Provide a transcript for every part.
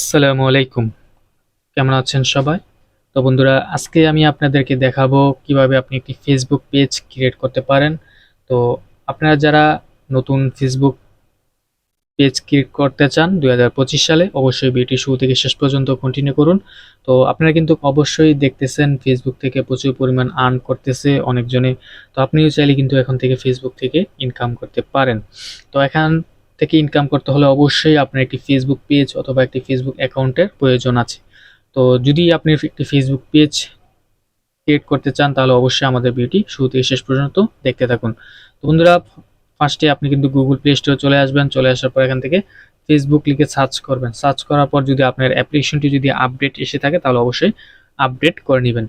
আসসালামু আলাইকুম। কেমন আছেন সবাই? তো বন্ধুরা, আজকে আমি আপনাদেরকে দেখাবো কিভাবে আপনি একটি ফেসবুক পেজ ক্রিয়েট করতে পারেন। তো আপনারা যারা নতুন ফেসবুক পেজ ক্রিয়েট করতে চান 2025 সালে, অবশ্যই ভিডিওটি শুরু থেকে শেষ পর্যন্ত কন্টিনিউ করুন। তো আপনারা কিন্তু অবশ্যই দেখতেছেন ফেসবুক থেকে প্রচুর পরিমাণ আর্ন করতেছে অনেকজনে। তো আপনিও চাইলে কিন্তু এখন থেকে ফেসবুক থেকে ইনকাম করতে পারেন। তো এখান থেকে ইনকাম করতে হলে অবশ্যই আপনার একটি ফেসবুক পেজ অথবা একটি ফেসবুক অ্যাকাউন্টের প্রয়োজন আছে। তো যদি আপনি একটি ফেসবুক পেজ ক্রিয়েট করতে চান তাহলে অবশ্যই আমাদের ভিডিওটি শুরু থেকে শেষ পর্যন্ত দেখতে থাকুন। তো বন্ধুরা, ফার্স্টে আপনি কিন্তু গুগল প্লে স্টোরে চলে আসবেন। চলে আসার পর এখান থেকে ফেসবুক লিখে সার্চ করবেন। সার্চ করার পর যদি আপনার অ্যাপ্লিকেশনটি যদি আপডেট এসে থাকে তাহলে অবশ্যই আপডেট করে নেবেন।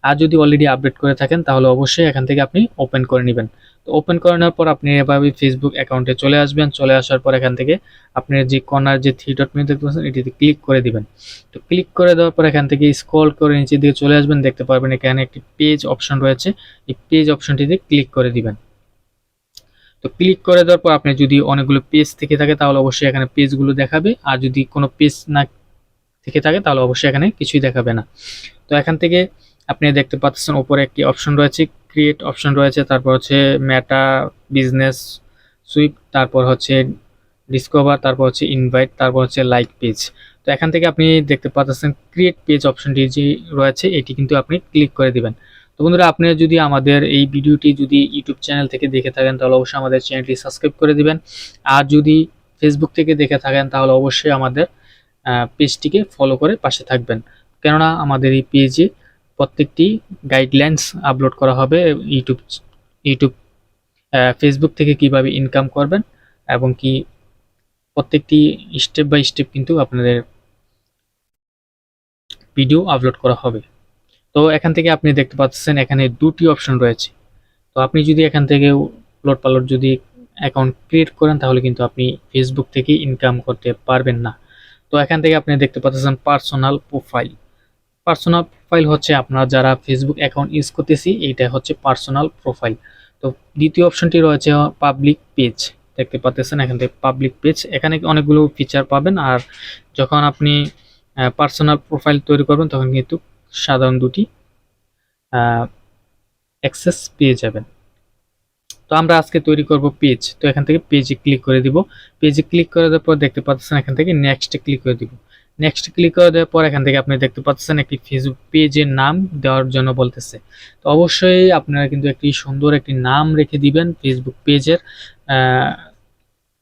আর যদি অলরেডি আপডেট করে থাকেন তাহলে অবশ্যই এখান থেকে আপনি ওপেন করে নেবেন। তো ওপেন করে নেওয়ার পর আপনি এভাবে ফেসবুক অ্যাকাউন্টে চলে আসবেন। চলে আসার পর এখান থেকে আপনি যে কর্নার যে থ্রি ডট মেনু দেখতে পাচ্ছেন এটিতে ক্লিক করে দিবেন। তো ক্লিক করে দেওয়ার পর এখান থেকে স্ক্রল করে নিচের দিকে চলে আসবেন। দেখতে পারবেন এখানে একটি পেজ অপশন রয়েছে। এই পেজ অপশনটিতে ক্লিক করে দিবেন। তো ক্লিক করে দেওয়ার পর আপনি যদি অনেকগুলো পেজ থেকে থাকে তাহলে অবশ্যই এখানে পেজগুলো দেখাবে। আর যদি কোনো পেজ না থেকে থাকে তাহলে অবশ্যই এখানে কিছুই দেখাবে না। তো এখান থেকে আপনি দেখতে পাচ্ছেন উপরে একটি অপশন রয়েছে, ক্রিয়েট অপশন রয়েছে, তারপর হচ্ছে মেটা বিজনেস সুইপ, তারপর হচ্ছে ডিসকভার, তারপর হচ্ছে ইনভাইট, তারপর হচ্ছে লাইক পেজ। তো এখান থেকে আপনি দেখতে পাচ্ছেন ক্রিয়েট পেজ অপশনটি যে রয়েছে এটি কিন্তু আপনি ক্লিক করে দিবেন। তো বন্ধুরা, আপনি যদি আমাদের এই ভিডিওটি যদি ইউটিউব চ্যানেল থেকে দেখে থাকেন তাহলে অবশ্যই আমাদের চ্যানেলটি সাবস্ক্রাইব করে দিবেন। আর যদি ফেসবুক থেকে দেখে থাকেন তাহলে অবশ্যই আমাদের পেজটিকে ফলো করে পাশে থাকবেন। কেননা আমাদের এই পেজে প্রত্যেকটি গাইডলাইন্স আপলোড করা হবে ইউটিউব ইউটিউব ফেসবুক থেকে কিভাবে ইনকাম করবেন এবং কি প্রত্যেকটি স্টেপ বাই স্টেপ কিন্তু আপনাদের ভিডিও আপলোড করা হবে। তো এখান থেকে আপনি দেখতে পাচ্ছেন এখানে দুটি অপশন রয়েছে। তো আপনি যদি এখান থেকে উলট পালট যদি অ্যাকাউন্ট ক্রিয়েট করেন তাহলে কিন্তু আপনি ফেসবুক থেকে ইনকাম করতে পারবেন না। তো এখান থেকে আপনি দেখতে পাচ্ছেন পার্সোনাল প্রোফাইল। পার্সোনাল প্রোফাইল হচ্ছে আপনারা যারা ফেসবুক অ্যাকাউন্ট ইউজ করতেছি এইটা হচ্ছে পার্সোনাল প্রোফাইল। তো দ্বিতীয় অপশনটি রয়েছে পাবলিক পেজ। দেখতে পাচ্ছেন এখান থেকে পাবলিক পেজ, এখানে অনেকগুলো ফিচার পাবেন। আর যখন আপনি পার্সোনাল প্রোফাইল তৈরি করবেন তখন কিন্তু সাধারণ দুটি অ্যাক্সেস পেয়ে যাবেন। তো আমরা আজকে তৈরি করব পেজ। তো এখান থেকে পেজে ক্লিক করে দিব। পেজে ক্লিক করে দেওয়ার পর দেখতে পাচ্ছেন এখান থেকে নেক্সটে ক্লিক করে দিব। নেক্সট ক্লিক করে দেওয়ার পর এখান থেকে আপনি দেখতে পাচ্ছেন একটি ফেসবুক পেজের নাম দেওয়ার জন্য বলতেছে। তো অবশ্যই আপনারা কিন্তু একটি সুন্দর একটি নাম রেখে দিবেন ফেসবুক পেজের।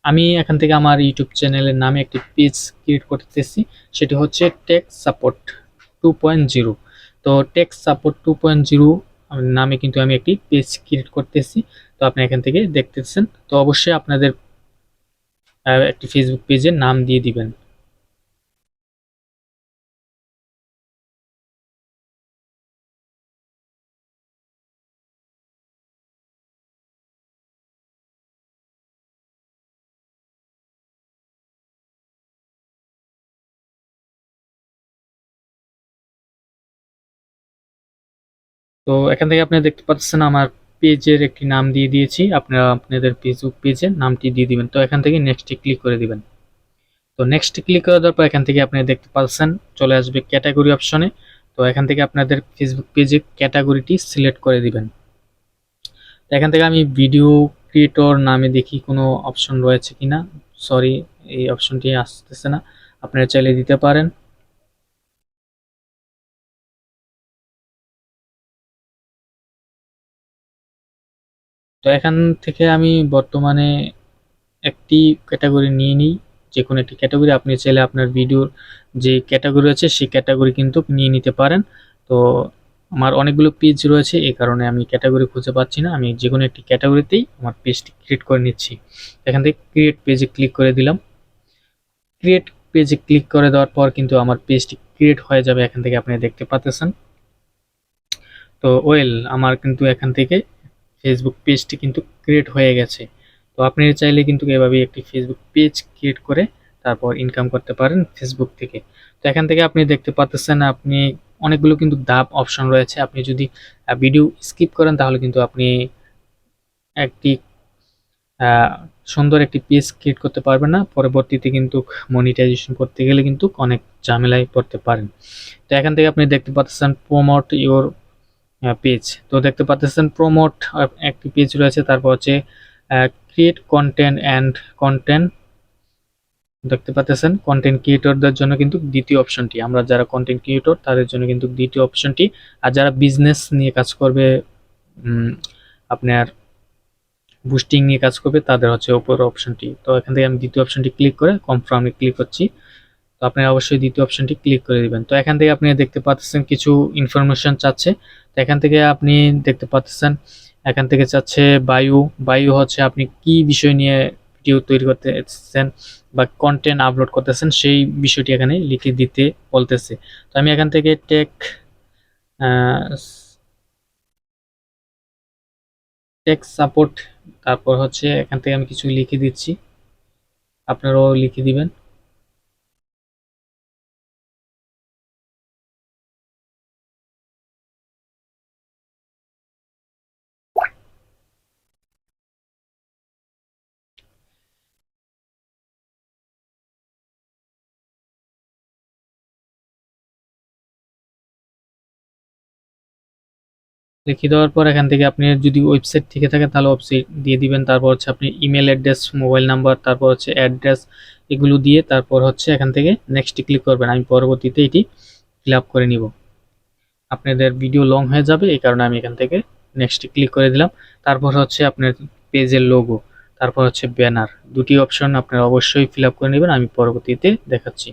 আমি এখান থেকে আমার ইউটিউব চ্যানেলের নামে একটি পেজ ক্রিয়েট করতেছি, সেটি হচ্ছে টেক সাপোর্ট 2.0। তো টেক সাপোর্ট 2.0 নামে কিন্তু আমি একটি পেজ ক্রিয়েট করতেছি। তো আপনি এখান থেকে দেখতেছেন। তো অবশ্যই আপনাদের একটি ফেসবুক পেজের নাম দিয়ে দিবেন। তো এখান থেকে আপনি দেখতে পাচ্ছেন আমার পেজের একটি নাম দিয়ে দিয়েছি। আপনারা আপনাদের ফেসবুক পেজের নামটি দিয়ে দিবেন। তো এখান থেকে নেক্সটে ক্লিক করে দিবেন। তো নেক্সট ক্লিক করে দেওয়ার পর এখান থেকে আপনি দেখতে পাচ্ছেন চলে আসবে ক্যাটাগরি অপশনে। তো এখান থেকে আপনাদের ফেসবুক পেজে ক্যাটাগরিটি সিলেক্ট করে দিবেন। তো এখান থেকে আমি ভিডিও ক্রিয়েটর নামে দেখি কোনো অপশন রয়েছে কিনা। সরি, এই অপশনটি আসতেছে না, আপনারা চাইলে দিতে পারেন। তো এখান থেকে আমি বর্তমানে একটি ক্যাটাগরি নিয়ে নিই। যে কোনো একটি ক্যাটাগরি আপনি চাইলে আপনার ভিডিওর যে ক্যাটাগরি আছে সেই ক্যাটাগরি কিন্তু নিয়ে নিতে পারেন। তো আমার অনেকগুলো পেজ রয়েছে এই কারণে আমি ক্যাটাগরি খুঁজে পাচ্ছি না। আমি যে কোনো একটি ক্যাটাগরিতেই আমার পেজটি ক্রিয়েট করে নিচ্ছি। এখান থেকে ক্রিয়েট পেজে ক্লিক করে দিলাম। ক্রিয়েট পেজে ক্লিক করে দেওয়ার পর কিন্তু আমার পেজটি ক্রিয়েট হয়ে যাবে। এখান থেকে আপনি দেখতে পাচ্ছেন। তো ওয়েল, আমার কিন্তু এখান থেকে ফেসবুক পেজটি কিন্তু ক্রিয়েট হয়ে গেছে। তো আপনি চাইলে কিন্তু এভাবে একটি ফেসবুক পেজ ক্রিয়েট করে তারপর ইনকাম করতে পারেন ফেসবুক থেকে। তো এখান থেকে আপনি দেখতে পাচ্ছেন আপনি অনেকগুলো কিন্তু ধাপ অপশন রয়েছে। আপনি যদি ভিডিও স্কিপ করেন তাহলে কিন্তু আপনি একটি আহ, সুন্দর একটি পেজ ক্রিয়েট করতে পারবেন না, পরবর্তীতে কিন্তু মনিটাইজেশন করতে গেলে কিন্তু অনেক ঝামেলায় পড়তে পারেন। তো এখান থেকে আপনি দেখতে পাচ্ছেন প্রমোট ইওর পেজ। তো দেখতে পাচ্ছেন প্রমোট একটি পেজ রয়েছে, তারপর হচ্ছে ক্রিয়েট কন্টেন্ট অ্যান্ড কন্টেন্ট। দেখতে পাচ্ছেন কন্টেন্ট ক্রিয়েটরদের জন্য কিন্তু দ্বিতীয় অপশনটি, আমরা যারা কন্টেন্ট ক্রিয়েটর তাদের জন্য কিন্তু দ্বিতীয় অপশনটি, আর যারা বিজনেস নিয়ে কাজ করবে, আপনার বুস্টিং নিয়ে কাজ করবে, তাদের হচ্ছে উপর অপশনটি। তো এখান থেকে আমি দ্বিতীয় অপশনটি ক্লিক করে কনফার্মে ক্লিক করছি। তো আপনি অবশ্যই দ্বিতীয় অপশনটি ক্লিক করে দিবেন। তো এখান থেকে আপনি দেখতে পাচ্ছেন কিছু ইনফরমেশন চাচ্ছে। তো এখান থেকে আপনি দেখতে পাচ্ছেন এখান থেকে চাচ্ছে বায়ু। বায়ু হচ্ছে আপনি কি বিষয় নিয়ে ভিডিও তৈরি করতেছেন বা কন্টেন্ট আপলোড করতেছেন সেই বিষয়টি এখানে লিখে দিতে বলতেছে। তো আমি এখান থেকে টেক সাপোর্ট, তারপর হচ্ছে এখান থেকে আমি কিছু লিখে দিচ্ছি, আপনারাও লিখে দিবেন। লিখে দেওয়ার পর এখান থেকে আপনি যদি ওয়েবসাইট থেকে থাকে তাহলে ওয়েবসাইট দিয়ে দিবেন। তারপর হচ্ছে আপনি ইমেল অ্যাড্রেস, মোবাইল নাম্বার, তারপর হচ্ছে অ্যাড্রেস, এগুলো দিয়ে তারপর হচ্ছে এখান থেকে নেক্সট ক্লিক করবেন। আমি পরবর্তীতে এটি ফিল আপ করে নিব। আপনাদের ভিডিও লং হয়ে যাবে, এই কারণে আমি এখান থেকে নেক্সট ক্লিক করে দিলাম। তারপর হচ্ছে আপনার পেজের লোগো, তারপর হচ্ছে ব্যানার, দুটি অপশন আপনারা অবশ্যই ফিল আপ করে নেবেন, আমি পরবর্তীতে দেখাচ্ছি।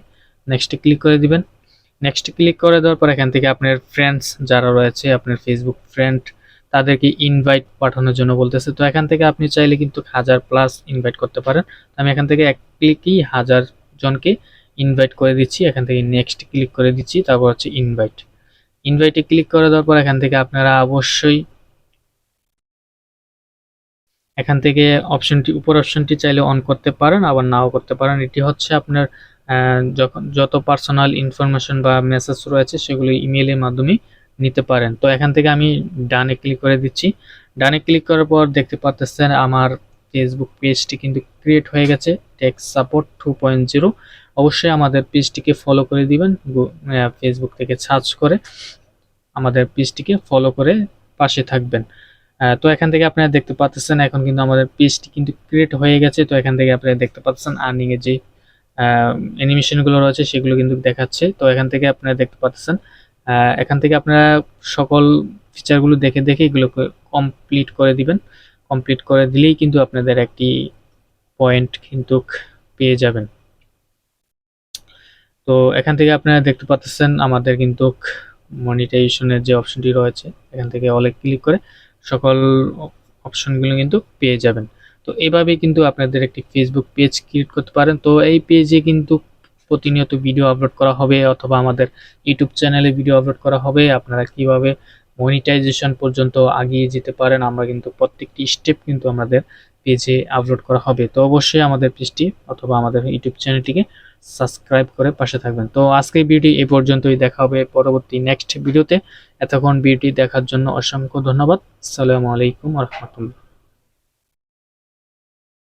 নেক্সট ক্লিক করে দিবেন। নেক্সট ক্লিক করে দেওয়ার পর এখান থেকে আপনার ফ্রেন্ডস যারা রয়েছে, আপনার ফেসবুক ফ্রেন্ড, তাদেরকে ইনভাইট পাঠানোর জন্য বলতেছে। তো এখান থেকে আপনি চাইলে কিন্তু 1000+ ইনভাইট করতে পারেন। আমি এখান থেকে এক ক্লিকই 1000 জনকে ইনভাইট করে দিচ্ছি। এখান থেকে নেক্সট ক্লিক করে দিচ্ছি, তারপর হচ্ছে ইনভাইট। ইনভাইটে ক্লিক করে দেওয়ার পর এখান থেকে আপনারা অবশ্যই এখান থেকে অপশনটি, উপর অপশনটি চাইলে অন করতে পারেন, আবার নাও করতে পারেন। এটি হচ্ছে আপনার যখন যত পার্সোনাল ইনফরমেশন বা মেসেজ রয়েছে সেগুলো ইমেলের মাধ্যমে নিতে পারেন। তো এখান থেকে আমি ডানে ক্লিক করে দিচ্ছি। ডানে ক্লিক করার পর দেখতে পাচ্ছেন আমার ফেসবুক পেজটি কিন্তু ক্রিয়েট হয়ে গেছে, টেক সাপোর্ট 2.0। অবশ্যই আমাদের পেজটিকে ফলো করে দিবেন, ফেসবুক থেকে সার্চ করে আমাদের পেজটিকে ফলো করে পাশে থাকবেন। তো এখান থেকে আপনারা দেখতে পাচ্ছেন এখন কিন্তু আমাদের পেজটি কিন্তু ক্রিয়েট হয়ে গেছে। তো এখান থেকে আপনারা দেখতে পাচ্ছেন আর্নিং এর যে অ্যানিমেশনগুলো রয়েছে সেগুলো কিন্তু দেখাচ্ছে। তো এখান থেকে আপনারা দেখতে পাচ্ছেন, এখান থেকে আপনারা সকল ফিচারগুলো দেখে দেখে এগুলোকে কমপ্লিট করে দিবেন। কমপ্লিট করে দিলেই কিন্তু আপনাদের একটি পয়েন্ট কিন্তু পেয়ে যাবেন। তো এখান থেকে আপনারা দেখতে পাচ্ছেন আমাদের কিন্তু মনিটাইজেশনের যে অপশনটি রয়েছে, এখান থেকে অলে ক্লিক করে সকল অপশনগুলো কিন্তু পেয়ে যাবেন। তো এইভাবেই কিন্তু আপনাদের একটি ফেসবুক পেজ ক্রিয়েট করতে পারেন। তো এই পেজে কিন্তু প্রতিনিয়ত ভিডিও আপলোড করা হবে, অথবা আমাদের ইউটিউব চ্যানেলে ভিডিও আপলোড করা হবে। আপনারা কিভাবে মনিটাইজেশন পর্যন্ত আগিয়ে যেতে পারেন, আমরা কিন্তু প্রত্যেকটি স্টেপ কিন্তু আমাদের পেজে আপলোড করা হবে। তো অবশ্যই আমাদের পেজটি অথবা আমাদের ইউটিউব চ্যানেলটিকে সাবস্ক্রাইব করে পাশে থাকবেন। তো আজকের ভিডিও এই পর্যন্তই, দেখা হবে পরবর্তী নেক্সট ভিডিওতে। এতক্ষণ ভিডিওটি দেখার জন্য অসংখ্য ধন্যবাদ। আসসালামু আলাইকুম ওয়া রাহমাতুল্লাহ।